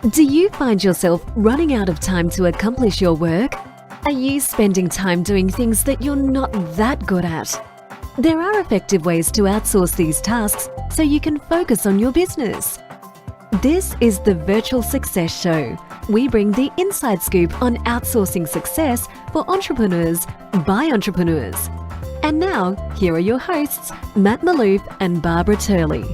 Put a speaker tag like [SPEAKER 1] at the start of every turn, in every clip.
[SPEAKER 1] Do you find yourself running out of time to accomplish your work? Are you spending time doing things that you're not that good at? There are effective ways to outsource these tasks so you can focus on your business. This is the Virtual Success Show. We bring the inside scoop on outsourcing success for entrepreneurs by entrepreneurs. And now, here are your hosts, Matt Maloof and Barbara Turley.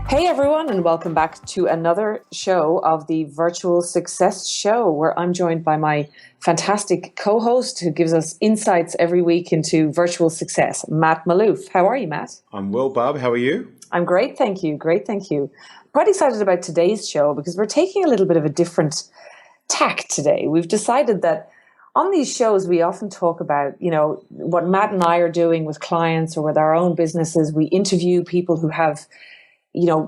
[SPEAKER 2] Hey everyone, and welcome back to another show of the Virtual Success Show, where I'm joined by my fantastic co-host who gives us insights every week into virtual success, Matt Maloof. How are you, Matt?
[SPEAKER 3] I'm well, Barb. How are you?
[SPEAKER 2] I'm great, thank you. Great, thank you. Quite excited about today's show because we're taking a little bit of a different tack today. We've decided that on these shows, we often talk about, what Matt and I are doing with clients or with our own businesses. We interview people who have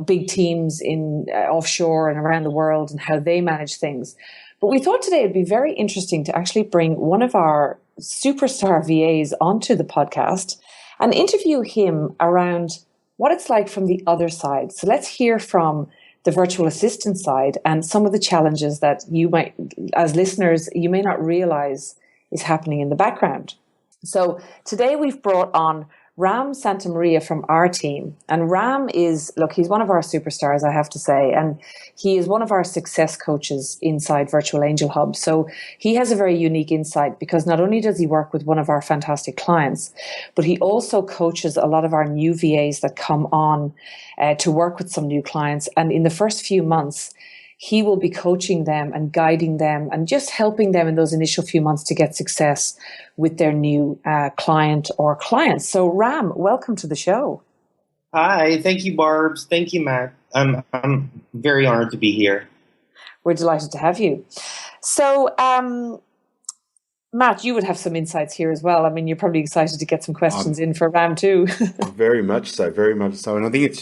[SPEAKER 2] big teams in offshore and around the world and how they manage things. But we thought today it'd be very interesting to actually bring one of our superstar VAs onto the podcast and interview him around what it's like from the other side. So let's hear from the virtual assistant side and some of the challenges that you might, as listeners, you may not realize is happening in the background. So today we've brought on Ram Santamaria from our team. And Ram he's one of our superstars, I have to say. And he is one of our success coaches inside Virtual Angel Hub. So he has a very unique insight because not only does he work with one of our fantastic clients, but he also coaches a lot of our new VAs that come on to work with some new clients. And in the first few months, he will be coaching them and guiding them and just helping them in those initial few months to get success with their new client or clients. So Ram, welcome to the show.
[SPEAKER 4] Hi, thank you, Barbs. Thank you, Matt. I'm very honored to be here.
[SPEAKER 2] We're delighted to have you. So, Matt, you would have some insights here as well. I mean, you're probably excited to get some questions in for Ram too.
[SPEAKER 3] Very much so, very much so. And I think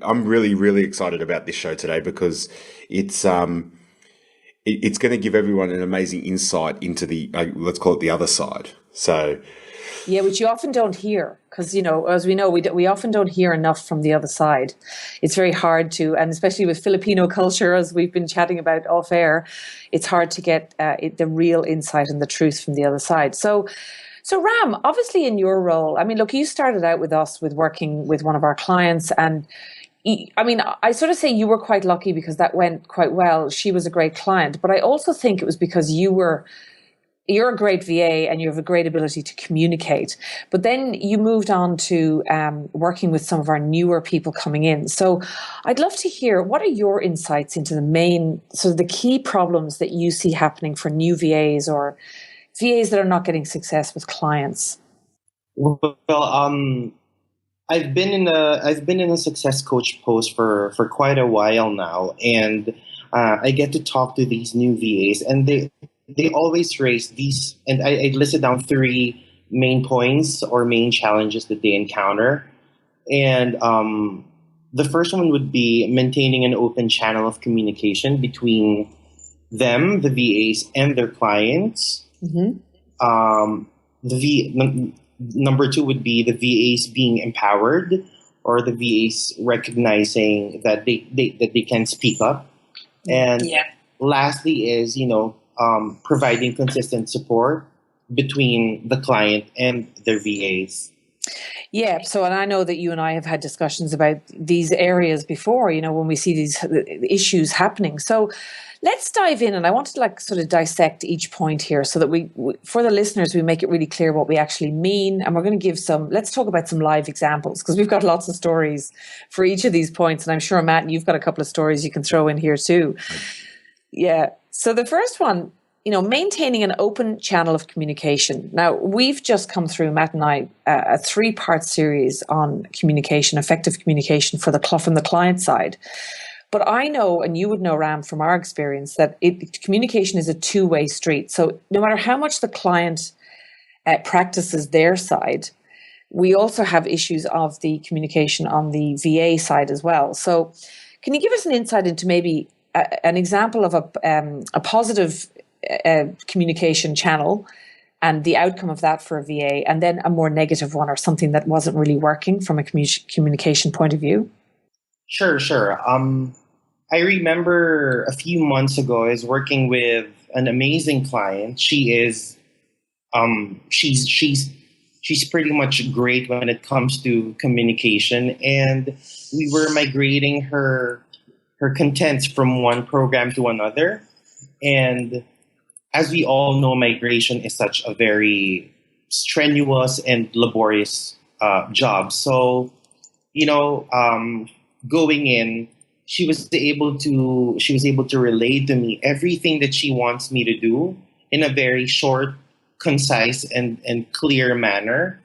[SPEAKER 3] I'm really, really excited about this show today because it's going to give everyone an amazing insight into the, let's call it the other side. So,
[SPEAKER 2] yeah, which you often don't hear because, as we know, we often don't hear enough from the other side. It's very hard to, and especially with Filipino culture, as we've been chatting about off air, it's hard to get the real insight and the truth from the other side. So Ram, obviously in your role, I mean, look, you started out with us with working with one of our clients, and I mean, I sort of say you were quite lucky because that went quite well. She was a great client, but I also think it was because you're a great VA and you have a great ability to communicate. But then you moved on to working with some of our newer people coming in. So I'd love to hear, what are your insights into the main, sort of the key problems that you see happening for new VAs or VAs that are not getting success with clients?
[SPEAKER 4] Well, I've been in a success coach post for quite a while now, and I get to talk to these new VAs, and they always raise these, and I listed down 3 main points or main challenges that they encounter. And the first one would be maintaining an open channel of communication between them, the VAs, and their clients. Mm-hmm. Number 2 would be the VAs being empowered, or the VAs recognizing that they can speak up. And lastly is, providing consistent support between the client and their VAs.
[SPEAKER 2] Yeah. So, and I know that you and I have had discussions about these areas before, when we see these issues happening. So let's dive in, and I want to sort of dissect each point here so that we for the listeners, we make it really clear what we actually mean. And we're going to give let's talk about some live examples because we've got lots of stories for each of these points. And I'm sure, Matt, you've got a couple of stories you can throw in here too. Yeah. So the first one, maintaining an open channel of communication. Now, we've just come through, Matt and I, a 3-part series on communication, effective communication from the client side. But I know, and you would know, Ram, from our experience, that communication is a 2-way street. So no matter how much the client practices their side, we also have issues of the communication on the VA side as well. So can you give us an insight into maybe an example of a positive communication channel and the outcome of that for a VA, and then a more negative one or something that wasn't really working from a communication point of view?
[SPEAKER 4] Sure. I remember a few months ago, I was working with an amazing client. She's pretty much great when it comes to communication, and we were migrating her contents from one program to another. And as we all know, migration is such a very strenuous and laborious job. So, going in, she was able to relay to me everything that she wants me to do in a very short, concise, and clear manner.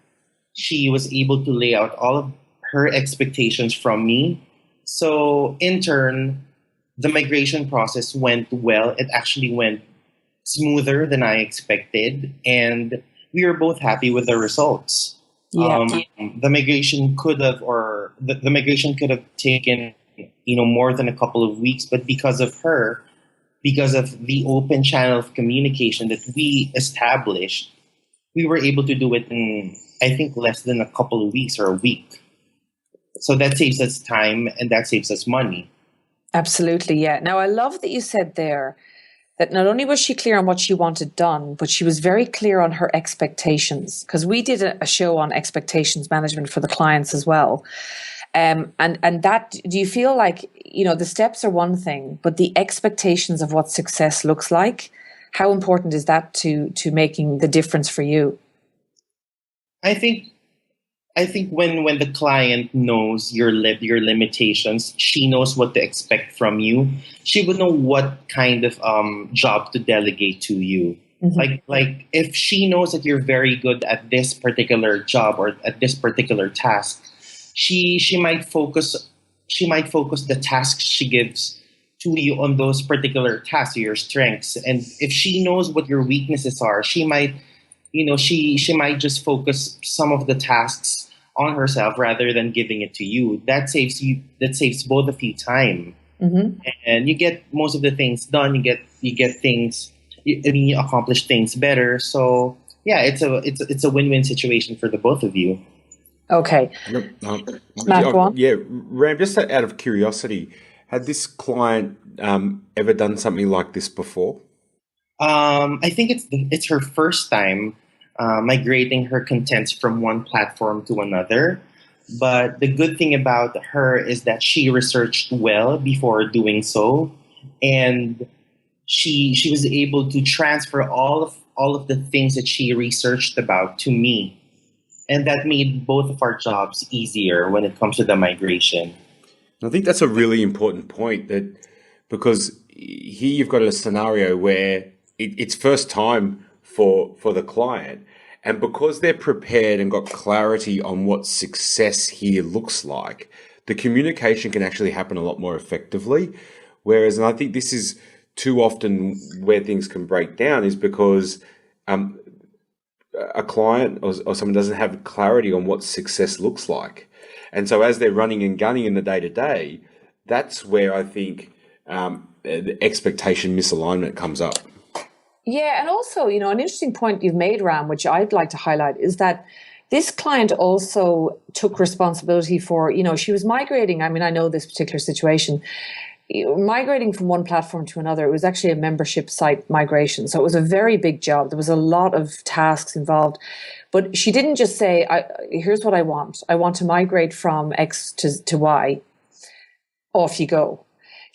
[SPEAKER 4] She was able to lay out all of her expectations from me. So in turn, the migration process went well. It actually went smoother than I expected, and we were both happy with the results.
[SPEAKER 2] Yeah.
[SPEAKER 4] The migration could have, the migration could have taken, more than a couple of weeks, but because of her, because of the open channel of communication that we established, we were able to do it in, I think, less than a couple of weeks or a week. So that saves us time and that saves us money.
[SPEAKER 2] Absolutely, yeah. Now, I love that you said there that not only was she clear on what she wanted done, but she was very clear on her expectations, because we did a show on expectations management for the clients as well. And that, do you feel like, the steps are one thing, but the expectations of what success looks like, how important is that to making the difference for you?
[SPEAKER 4] I think when the client knows your limitations, she knows what to expect from you. She would know what kind of job to delegate to you. Mm-hmm. Like if she knows that you're very good at this particular job or at this particular task, she might focus the tasks she gives to you on those particular tasks, your strengths. And if she knows what your weaknesses are, she might she might just focus some of the tasks on herself rather than giving it to you. That saves both of you time. Mm-hmm. And you get most of the things done. You get things. You accomplish things better. So yeah, it's a win-win situation for the both of you.
[SPEAKER 2] Okay. Matt, go on.
[SPEAKER 3] Yeah, Ram, just out of curiosity, had this client ever done something like this before?
[SPEAKER 4] I think it's her first time migrating her contents from one platform to another. But the good thing about her is that she researched well before doing so, and she was able to transfer all of the things that she researched about to me, and that made both of our jobs easier when it comes to the migration.
[SPEAKER 3] I think that's a really important point, that because here you've got a scenario where it's first time for the client, and because they're prepared and got clarity on what success here looks like, the communication can actually happen a lot more effectively. Whereas, and I think this is too often where things can break down, is because a client or someone doesn't have clarity on what success looks like. And so as they're running and gunning in the day-to-day, that's where I think the expectation misalignment comes up.
[SPEAKER 2] Yeah, and also, an interesting point you've made, Ram, which I'd like to highlight, is that this client also took responsibility for, she was migrating. I mean, I know this particular situation. Migrating from one platform to another, it was actually a membership site migration. So it was a very big job. There was a lot of tasks involved. But she didn't just say, here's what I want. I want to migrate from X to Y. Off you go.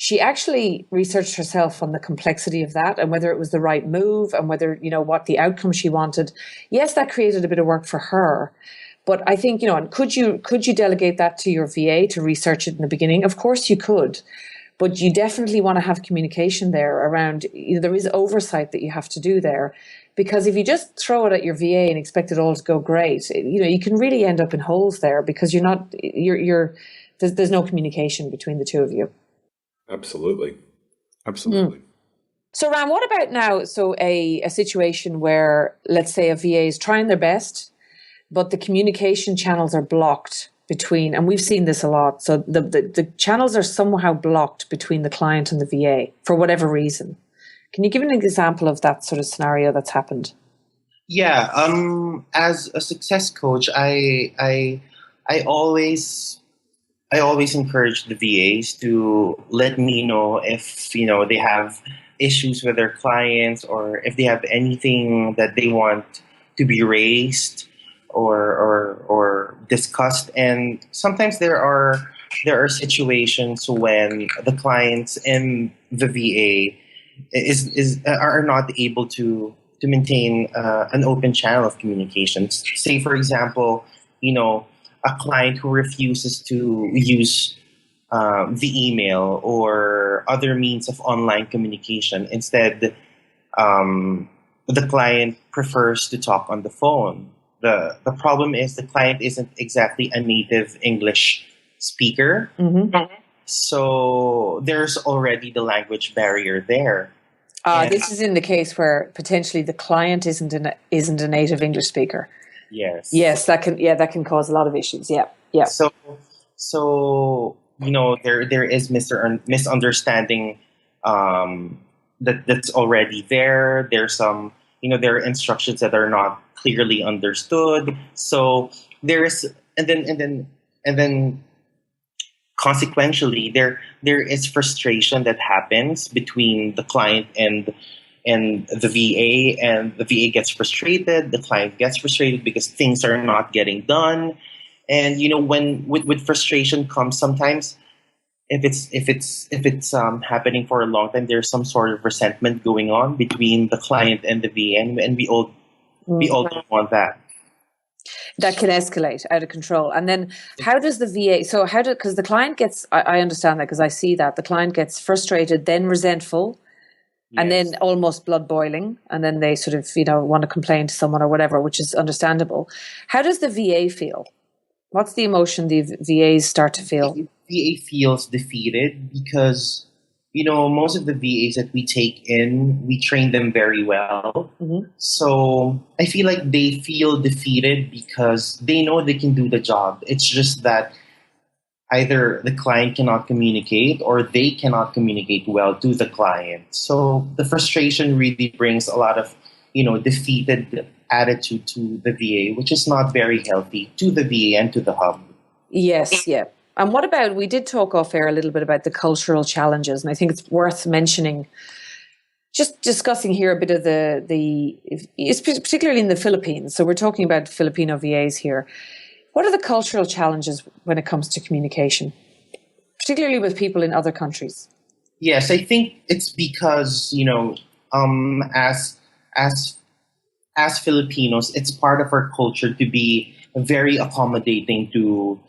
[SPEAKER 2] She actually researched herself on the complexity of that and whether it was the right move and whether, what the outcome she wanted. Yes, that created a bit of work for her. But I think, and could you delegate that to your VA to research it in the beginning? Of course you could. But you definitely want to have communication there around, there is oversight that you have to do there. Because if you just throw it at your VA and expect it all to go great, you can really end up in holes there because there's no communication between the two of you.
[SPEAKER 3] Absolutely.
[SPEAKER 2] So Ram, what about now? So a situation where, let's say, a VA is trying their best, but the communication channels are blocked between, and we've seen this a lot. So the channels are somehow blocked between the client and the VA for whatever reason. Can you give an example of that sort of scenario that's happened?
[SPEAKER 4] Yeah. As a success coach, I always I always encourage the VAs to let me know if they have issues with their clients, or if they have anything that they want to be raised or discussed. And sometimes there are situations when the clients and the VA are not able to maintain an open channel of communications. Say, for example, a client who refuses to use the email or other means of online communication. Instead, the client prefers to talk on the phone. The problem is the client isn't exactly a native English speaker.
[SPEAKER 2] Mm-hmm.
[SPEAKER 4] So there's already the language barrier there.
[SPEAKER 2] This is in the case where potentially the client isn't a native English speaker.
[SPEAKER 4] Yes.
[SPEAKER 2] That can cause a lot of issues. Yeah.
[SPEAKER 4] So there is misunderstanding that's already there. There's some there are instructions that are not clearly understood. So there is and then consequentially there is frustration that happens between the client and the VA, and the VA gets frustrated, the client gets frustrated because things are not getting done. And when with frustration comes, sometimes if it's happening for a long time, there's some sort of resentment going on between the client and the VA, and we all don't want that.
[SPEAKER 2] That can escalate out of control. And then how does the VA, because the client gets, I understand that because I see that, the client gets frustrated, then resentful, and then almost blood boiling, and then they sort of, want to complain to someone or whatever, which is understandable. How does the VA feel? What's the emotion the VAs start to feel?
[SPEAKER 4] VA feels defeated because, most of the VAs that we take in, we train them very well.
[SPEAKER 2] Mm-hmm.
[SPEAKER 4] So I feel like they feel defeated because they know they can do the job. It's just that either the client cannot communicate or they cannot communicate well to the client. So the frustration really brings a lot of, defeated attitude to the VA, which is not very healthy to the VA and to the hub.
[SPEAKER 2] Yes, yeah. And what about, we did talk off air a little bit about the cultural challenges, and I think it's worth mentioning, just discussing here a bit of it's particularly in the Philippines. So we're talking about Filipino VAs here. What are the cultural challenges when it comes to communication, particularly with people in other countries?
[SPEAKER 4] Yes, I think it's because, as Filipinos, it's part of our culture to be very accommodating to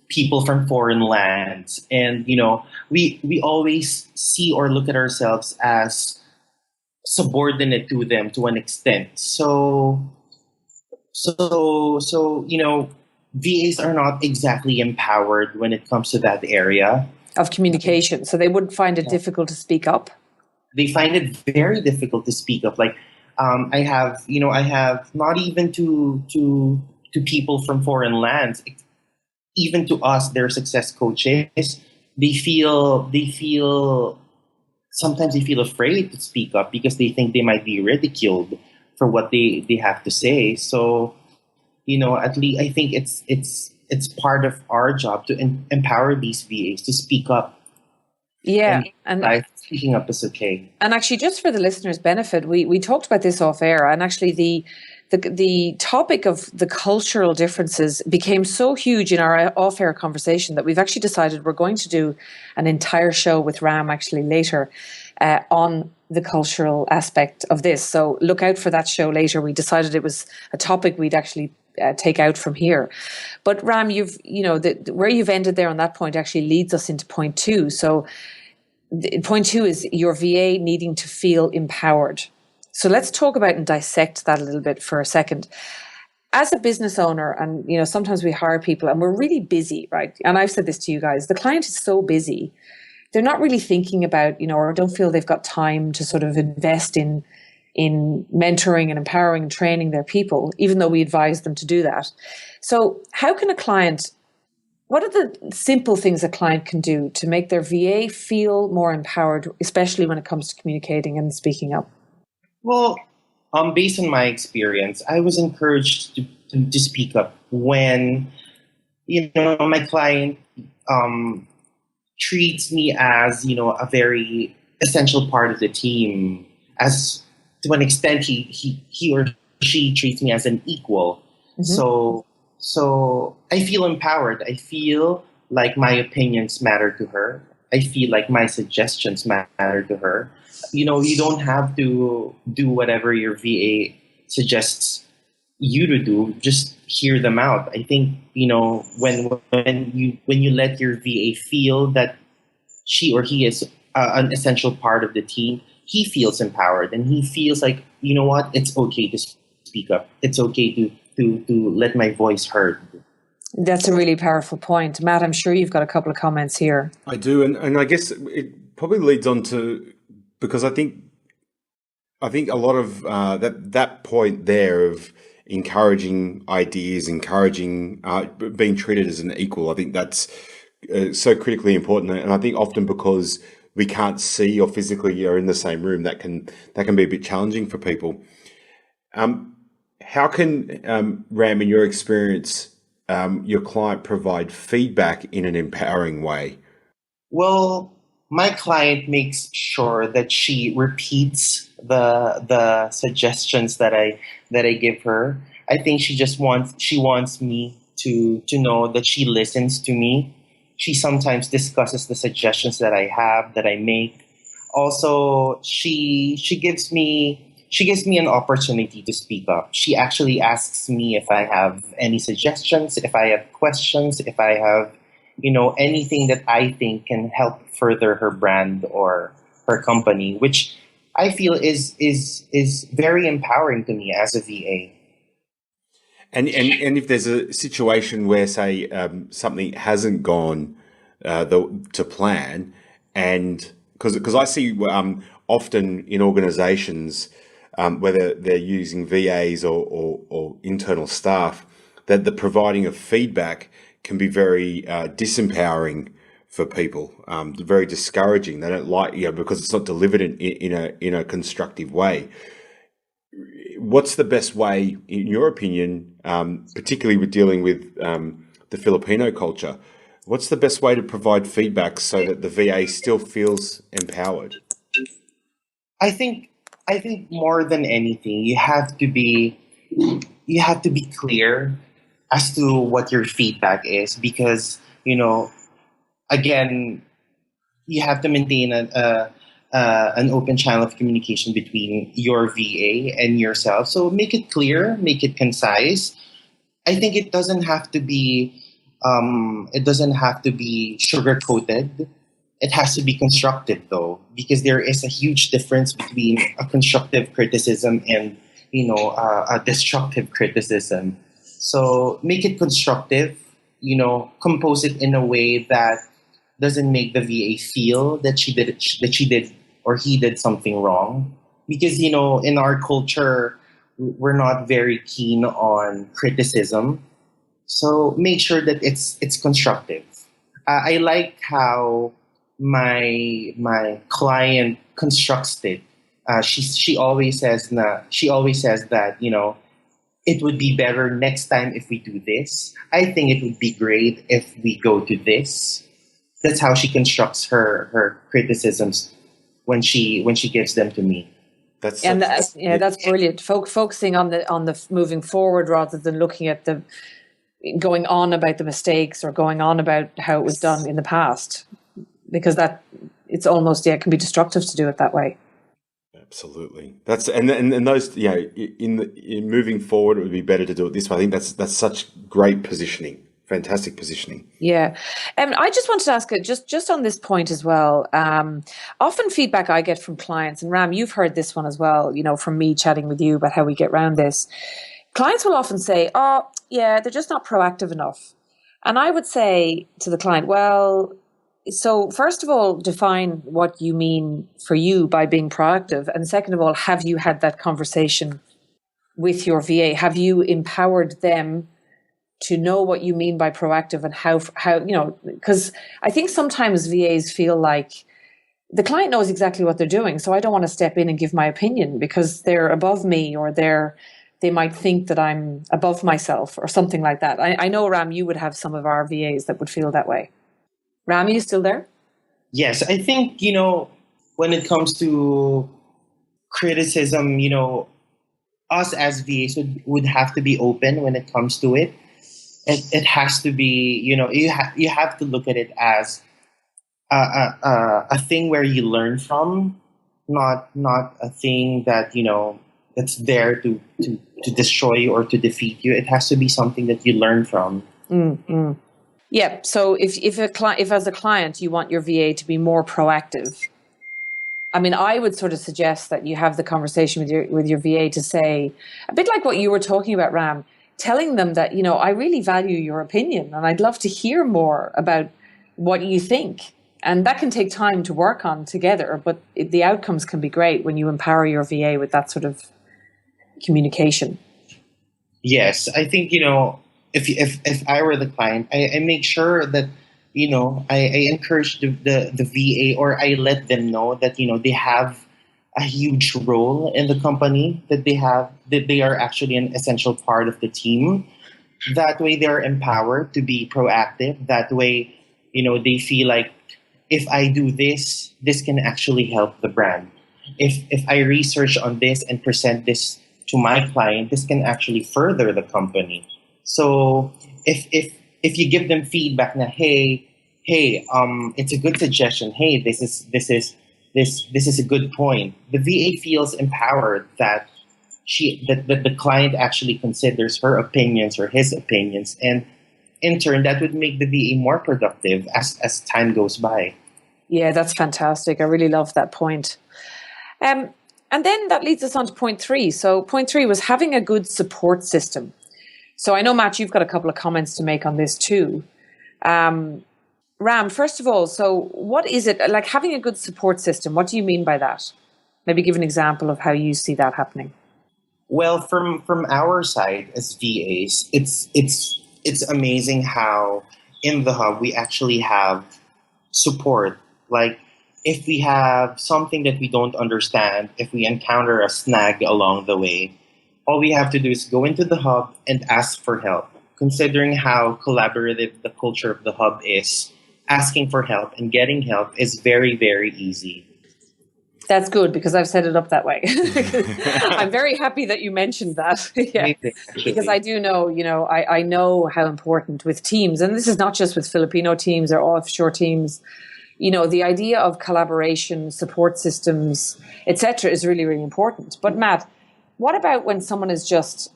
[SPEAKER 4] people from foreign lands. And, we always see or look at ourselves as subordinate to them to an extent. So VAs are not exactly empowered when it comes to that area
[SPEAKER 2] of communication. So they would find it difficult to speak up.
[SPEAKER 4] They find it very difficult to speak up. Like, I have not even to people from foreign lands, even to us, their success coaches, they feel sometimes they feel afraid to speak up because they think they might be ridiculed for what they have to say. So, at least I think it's part of our job to empower these VAs to speak up.
[SPEAKER 2] Yeah,
[SPEAKER 4] and speaking up is okay.
[SPEAKER 2] And actually, just for the listeners' benefit, we talked about this off air, and actually the topic of the cultural differences became so huge in our off air conversation that we've actually decided we're going to do an entire show with Ram actually later on the cultural aspect of this. So look out for that show later. We decided it was a topic we'd actually take out from here. But Ram, where you've ended there on that point actually leads us into point 2. So point 2 is your VA needing to feel empowered. So let's talk about and dissect that a little bit for a second. As a business owner, and sometimes we hire people and we're really busy, right? And I've said this to you guys, the client is so busy, they're not really thinking about, or don't feel they've got time to sort of invest in mentoring and empowering and training their people, even though we advise them to do that. So how can what are the simple things a client can do to make their VA feel more empowered, especially when it comes to communicating and speaking up?
[SPEAKER 4] Well, based on my experience, I was encouraged to speak up when my client treats me as, a very essential part of the team. As to an extent, he or she treats me as an equal. So I feel empowered. I feel like my opinions matter to her. I feel like my suggestions matter to her. You don't have to do whatever your VA suggests you to do. Just hear them out. I think, when you let your VA feel that she or he is an essential part of the team, he feels empowered and he feels like, what, it's okay to speak up. It's okay to let my voice heard.
[SPEAKER 2] That's a really powerful point. Matt, I'm sure you've got a couple of comments here.
[SPEAKER 3] I do, and I guess it probably leads on to, because I think a lot of that point there of encouraging ideas, encouraging being treated as an equal, I think that's so critically important. And I think often because we can't see or physically are in the same room, that can be a bit challenging for people. How can Ram, in your experience, your client provide feedback in an empowering way?
[SPEAKER 4] Well, my client makes sure that she repeats the suggestions that I give her. I think she wants me to know that she listens to me. She sometimes discusses the suggestions that I have, that I make. Also, she gives me an opportunity to speak up. She actually asks me if I have any suggestions, if I have questions, if I have, anything that I think can help further her brand or her company, which I feel is very empowering to me as a VA.
[SPEAKER 3] And if there's a situation where, say, something hasn't gone to plan, and because I see often in organisations, whether they're using VAs or internal staff, that the providing of feedback can be very disempowering for people, very discouraging. They don't like, because it's not delivered in a constructive way. What's the best way, in your opinion, particularly with dealing with the Filipino culture? What's the best way to provide feedback so that the VA still feels empowered?
[SPEAKER 4] I think more than anything, you have to be clear as to what your feedback is, because again, you have to maintain an open channel of communication between your VA and yourself. So make it clear, make it concise. I think it doesn't have to be sugar coated. It has to be constructive, though, because there is a huge difference between a constructive criticism and a destructive criticism. So make it constructive. Compose it in a way that doesn't make the VA feel that she did or he did something wrong. Because in our culture, we're not very keen on criticism. So make sure that it's constructive. I like how my client constructs it. She always says that it would be better next time if we do this. I think it would be great if we go to this. That's how she constructs her criticisms when she gives them to me.
[SPEAKER 2] That's brilliant. Focusing on the moving forward rather than looking at the going on about the mistakes or going on about how it was done in the past, because that it's almost it can be destructive to do it that way.
[SPEAKER 3] Absolutely. That's and those in moving forward, it would be better to do it this way. I think that's such great positioning. Fantastic positioning.
[SPEAKER 2] Yeah. I just wanted to ask just on this point as well. Often feedback I get from clients, and Ram, you've heard this one as well, from me chatting with you about how we get around this. Clients will often say, oh, yeah, they're just not proactive enough. And I would say to the client, well, so first of all, define what you mean for you by being proactive. And second of all, have you had that conversation with your VA? Have you empowered them to know what you mean by proactive and how because I think sometimes VAs feel like the client knows exactly what they're doing, so I don't want to step in and give my opinion because they're above me or they they might think that I'm above myself or something like that. I know, Ram, you would have some of our VAs that would feel that way. Ram, are you still there?
[SPEAKER 4] Yes, I think, when it comes to criticism, us as VAs would have to be open when it comes to it. It has to be, you have to look at it as a thing where you learn from, not a thing that, that's there to destroy you or to defeat you. It has to be something that you learn from.
[SPEAKER 2] Mm-hmm. Yeah. So if as a client you want your VA to be more proactive, I mean, I would sort of suggest that you have the conversation with your VA to say, a bit like what you were talking about, Ram, telling them that, I really value your opinion and I'd love to hear more about what you think. And that can take time to work on together, but the outcomes can be great when you empower your VA with that sort of communication.
[SPEAKER 4] Yes, I think, if I were the client, I make sure that, I encourage the VA, or I let them know that, they have a huge role in the company, that they are actually an essential part of the team. That way they're empowered to be proactive. That way, they feel like, if I do this, this can actually help the brand. If I research on this and present this to my client, this can actually further the company. So if you give them feedback na, hey, it's a good suggestion. Hey, this is a good point. The VA feels empowered that the client actually considers her opinions or his opinions, and in turn, that would make the VA more productive as time goes by.
[SPEAKER 2] Yeah, that's fantastic. I really love that point. And then that leads us on to point 3. So point 3 was having a good support system. So I know, Matt, you've got a couple of comments to make on this too. Ram, first of all, so what is it like having a good support system? What do you mean by that? Maybe give an example of how you see that happening.
[SPEAKER 4] Well, from our side as VAs, it's amazing how in the hub we actually have support. Like, if we have something that we don't understand, if we encounter a snag along the way, all we have to do is go into the hub and ask for help. Considering how collaborative the culture of the hub is, asking for help and getting help is very, very easy.
[SPEAKER 2] That's good, because I've set it up that way. I'm very happy that you mentioned that. Yeah. Because I do know, I know how important with teams, and this is not just with Filipino teams or offshore teams, the idea of collaboration, support systems, etc., is really, really important. But Matt, what about when someone it's just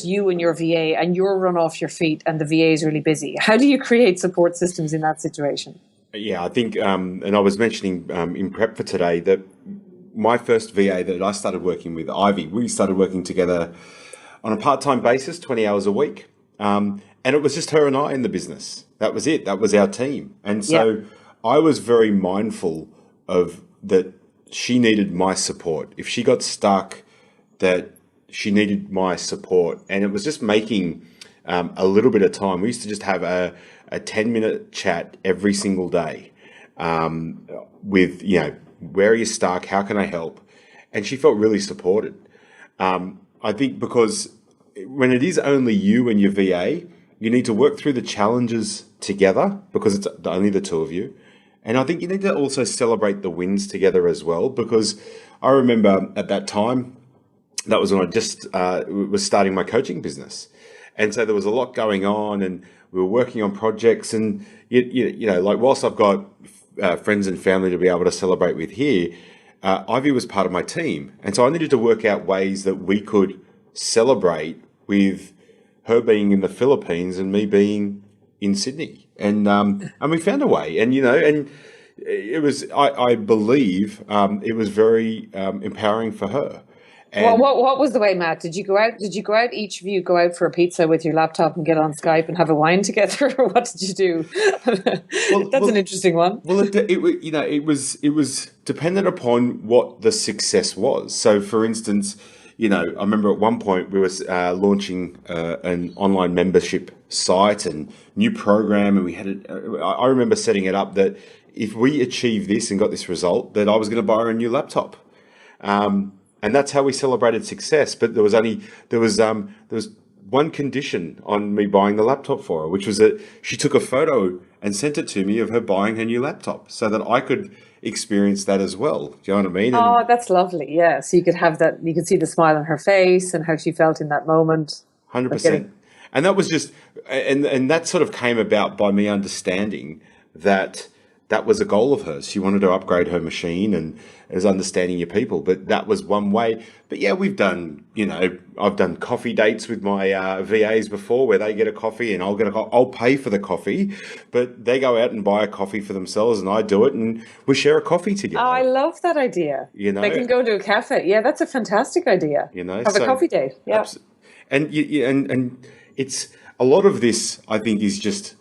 [SPEAKER 2] you and your VA and you're run off your feet and the VA is really busy? How do you create support systems in that situation?
[SPEAKER 3] Yeah, I think, and I was mentioning in prep for today that my first VA that I started working with, Ivy, we started working together on a part-time basis, 20 hours a week. And it was just her and I in the business. That was it. That was our team. And so I was very mindful of that she needed my support. If she got stuck, that she needed my support. And it was just making a little bit of time. We used to just have a 10-minute chat every single day with, where are you stuck? How can I help? And she felt really supported. I think because when it is only you and your VA, you need to work through the challenges together because it's only the two of you. And I think you need to also celebrate the wins together as well, because I remember at that time, that was when I just was starting my coaching business. And so there was a lot going on and we were working on projects, and like whilst I've got friends and family to be able to celebrate with here, Ivy was part of my team. And so I needed to work out ways that we could celebrate with her being in the Philippines and me being in Sydney. And we found a way, and it was, I believe, it was very empowering for her.
[SPEAKER 2] And what was the way, Matt? Did you go out? Each of you go out for a pizza with your laptop and get on Skype and have a wine together, or what did you do? That's an interesting one.
[SPEAKER 3] Well, it was dependent upon what the success was. So, for instance, I remember at one point we were launching an online membership site and new program, and we had I remember setting it up that if we achieved this and got this result, that I was going to buy her a new laptop. and that's how we celebrated success. But there was one condition on me buying the laptop for her, which was that she took a photo and sent it to me of her buying her new laptop, so that I could experience that as well. Do you know what I mean? And
[SPEAKER 2] Oh, that's lovely. Yeah. So you could have that, you could see the smile on her face and how she felt in that moment.
[SPEAKER 3] 100%. And that was just, and that sort of came about by me understanding that that was a goal of hers. She wanted to upgrade her machine, and it was understanding your people. But that was one way. But yeah, we've done, I've done coffee dates with my VAs before, where they get a coffee and I'll pay for the coffee, but they go out and buy a coffee for themselves, and I do it, and we share a coffee together.
[SPEAKER 2] Oh, I love that idea. They can go to a cafe. Yeah, that's a fantastic idea. Have a coffee date. Yeah.
[SPEAKER 3] And it's a lot of this, I think, is just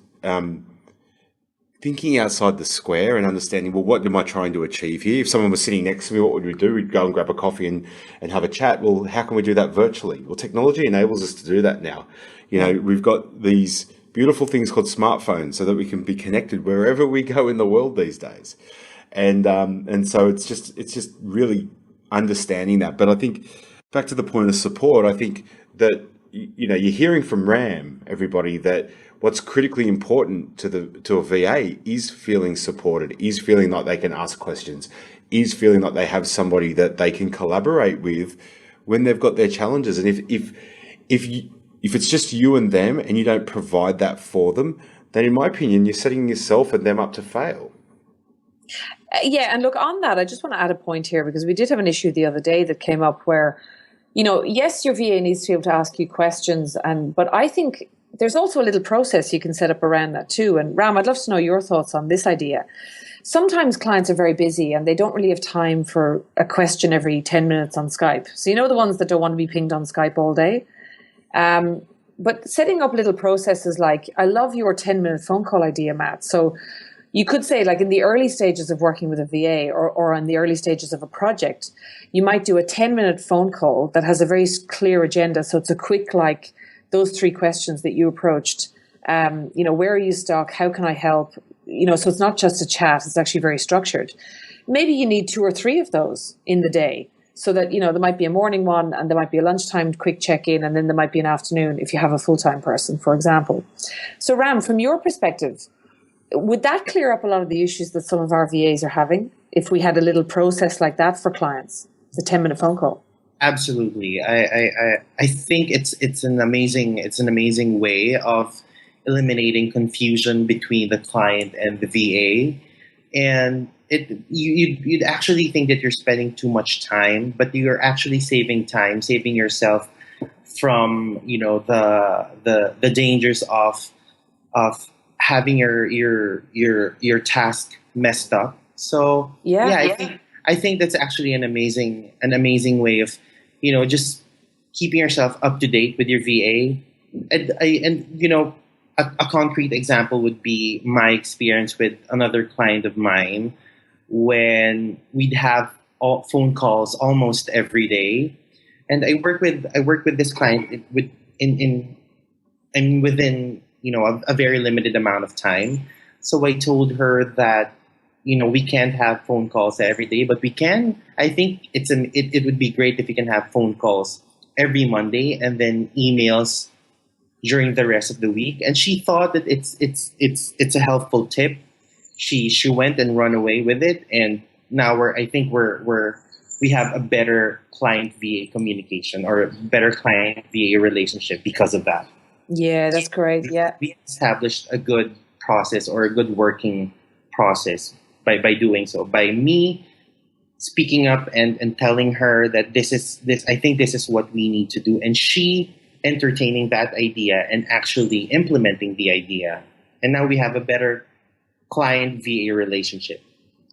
[SPEAKER 3] thinking outside the square and understanding, well, what am I trying to achieve here? If someone was sitting next to me, what would we do? We'd go and grab a coffee and have a chat. Well, how can we do that virtually? Well, technology enables us to do that now. We've got these beautiful things called smartphones, so that we can be connected wherever we go in the world these days. And so it's just really understanding that. But I think back to the point of support, I think that, you're hearing from Ram, everybody, that what's critically important to a VA is feeling supported, is feeling like they can ask questions, is feeling like they have somebody that they can collaborate with when they've got their challenges. And if it's just you and them, and you don't provide that for them, then in my opinion, you're setting yourself and them up to fail.
[SPEAKER 2] Yeah, and look, on that, I just want to add a point here, because we did have an issue the other day that came up where, yes, your VA needs to be able to ask you questions, but I think there's also a little process you can set up around that too. And Ram, I'd love to know your thoughts on this idea. Sometimes clients are very busy and they don't really have time for a question every 10 minutes on Skype. So the ones that don't want to be pinged on Skype all day. But setting up little processes like, I love your 10-minute phone call idea, Matt. So you could say, like, in the early stages of working with a VA or in the early stages of a project, you might do a 10-minute phone call that has a very clear agenda. So it's a quick, like, those 3 questions that you approached. Where are you stuck? How can I help? So it's not just a chat. It's actually very structured. Maybe you need 2 or 3 of those in the day, so that, there might be a morning one, and there might be a lunchtime quick check-in, and then there might be an afternoon if you have a full-time person, for example. So Ram, from your perspective, would that clear up a lot of the issues that some of our VAs are having if we had a little process like that for clients, the 10-minute phone call?
[SPEAKER 4] Absolutely. I think it's an amazing way of eliminating confusion between the client and the VA. And you'd actually think that you're spending too much time, but you're actually saving yourself from the dangers of having your task messed up. So I think that's actually an amazing way of just keeping yourself up to date with your VA. And a concrete example would be my experience with another client of mine, when we'd have phone calls almost every day. And I work with this client within a very limited amount of time. So I told her that we can't have phone calls every day, but we can. I think it would be great if we can have phone calls every Monday and then emails during the rest of the week. And she thought that it's a helpful tip. She went and run away with it, and now we have a better client VA communication, or a better client VA relationship because of that.
[SPEAKER 2] Yeah, that's great. Yeah,
[SPEAKER 4] we established a good process, or a good working process by doing so, by me speaking up and telling her that I think this is what we need to do, and she entertaining that idea and actually implementing the idea. And now we have a better client VA relationship.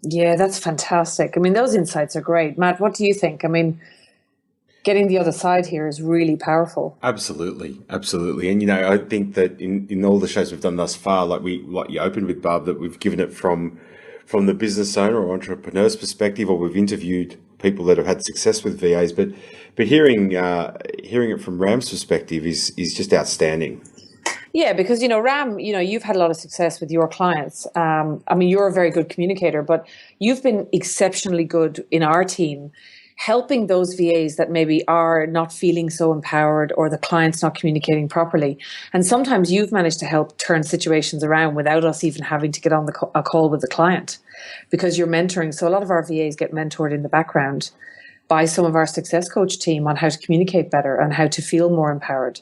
[SPEAKER 2] Yeah, that's fantastic. I mean, those insights are great. Matt, what do you think? I mean, getting the other side here is really powerful.
[SPEAKER 3] Absolutely. And, I think that in all the shows we've done thus far, like you opened with, Barb, that we've given it from the business owner or entrepreneur's perspective, or we've interviewed people that have had success with VAs, but hearing it from Ram's perspective is just outstanding.
[SPEAKER 2] Yeah, because, Ram, you've had a lot of success with your clients. You're a very good communicator, but you've been exceptionally good in our team helping those VAs that maybe are not feeling so empowered or the client's not communicating properly. And sometimes you've managed to help turn situations around without us even having to get on a call with the client, because you're mentoring. So a lot of our VAs get mentored in the background by some of our success coach team on how to communicate better and how to feel more empowered.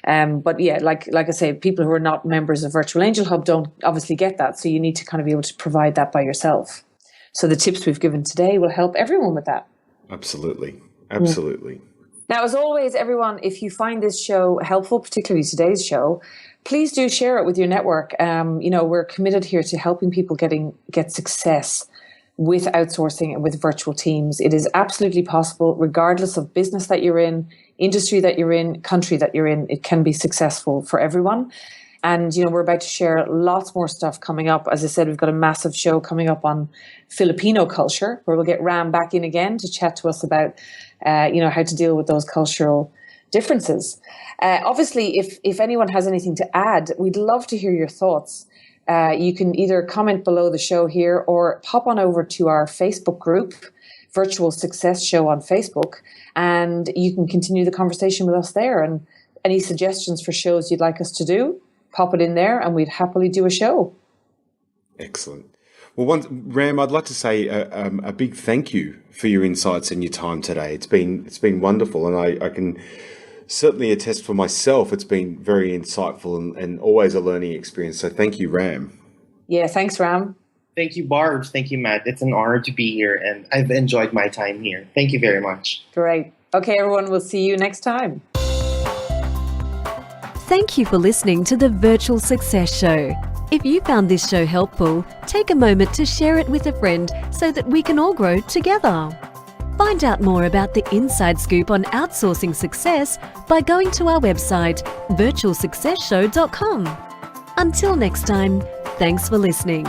[SPEAKER 2] But yeah, like I say, people who are not members of Virtual Angel Hub don't obviously get that. So you need to kind of be able to provide that by yourself. So the tips we've given today will help everyone with that.
[SPEAKER 3] Absolutely. Absolutely.
[SPEAKER 2] Now, as always, everyone, if you find this show helpful, particularly today's show, please do share it with your network. We're committed here to helping people get success with outsourcing and with virtual teams. It is absolutely possible, regardless of business that you're in, industry that you're in, country that you're in. It can be successful for everyone. And, we're about to share lots more stuff coming up. As I said, we've got a massive show coming up on Filipino culture, where we'll get Ram back in again to chat to us about, how to deal with those cultural differences. Obviously, if anyone has anything to add, we'd love to hear your thoughts. You can either comment below the show here or pop on over to our Facebook group, Virtual Success Show on Facebook, and you can continue the conversation with us there. And any suggestions for shows you'd like us to do, pop it in there and we'd happily do a show.
[SPEAKER 3] Excellent. Well, Ram, I'd like to say a big thank you for your insights and your time today. It's been wonderful, and I can certainly attest for myself. It's been very insightful and always a learning experience. So thank you, Ram.
[SPEAKER 2] Yeah, thanks, Ram.
[SPEAKER 4] Thank you, Barbs. Thank you, Matt. It's an honor to be here, and I've enjoyed my time here. Thank you very much.
[SPEAKER 2] Great. Okay, everyone, we'll see you next time.
[SPEAKER 1] Thank you for listening to the Virtual Success Show. If you found this show helpful, take a moment to share it with a friend so that we can all grow together. Find out more about the inside scoop on outsourcing success by going to our website, virtualsuccessshow.com. Until next time, thanks for listening.